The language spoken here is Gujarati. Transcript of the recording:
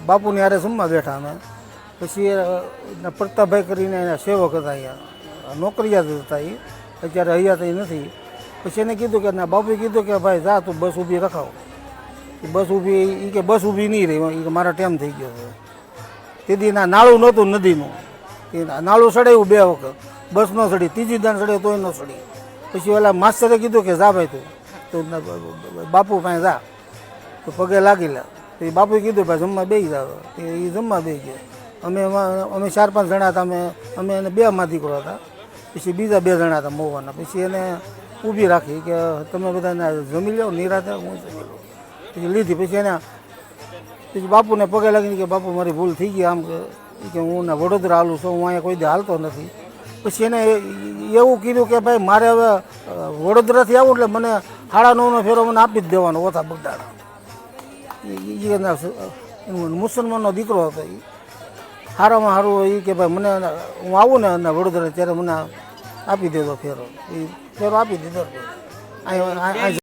બાપુની હારે જમવા બેઠા અમે. પછી પ્રતાપભાઈ કરીને એના સેવક હતા, અહીંયા નોકરિયાત હતા, એ અત્યારે હયાત નથી. પછી એને કીધું કે ના, બાપુએ કીધું કે ભાઈ જા તું બસ ઊભી રખાવ. બસ ઊભી, એ કે બસ ઊભી નહીં રહી, એ કે મારા ટાઈમ થઈ ગયો છે. તેથી ના નાળું નહોતું નદીનું, એ નાળું સડાયું 2 વખત, બસ ન સડી, ત્રીજી દાન સડે તોય ન સડી. પછી ઓલા માસ્તરે કીધું કે જા ભાઈ તું તો બાપુ પાસે જા, તો પગે લાગી લે. તો એ બાપુએ કીધું ભાઈ જમવા બેસી જાવ. એ જમવા બેસી ગયા. અમે 4-5 જણા હતા, અમે એને 2 દીકરો હતા. પછી બીજા 2 જણા હતા મોવાના. પછી એને ઊભી રાખી કે તમે બધાને જમી લો નિરાતે, હું જમી લઉં. પછી લીધી. પછી બાપુને પગે લાગીને કે બાપુ મારી ભૂલ થઈ ગઈ, આમ કે હું વડોદરા હાલું છું, હું અહીંયા કોઈ દે હાલતો નથી. પછી એને એવું કીધું કે ભાઈ મારે હવે વડોદરાથી આવું એટલે મને 9.5નો ફેરો મને આપી જ દેવાનો, ઓથા બગડાણા. એ મુસલમાનનો દીકરો હતો. એ સારામાં સારું એ કે ભાઈ મને હું આવું ને વડોદરા ત્યારે મને આપી દેતો ફેરો. એ ફેરો આપી દીધો.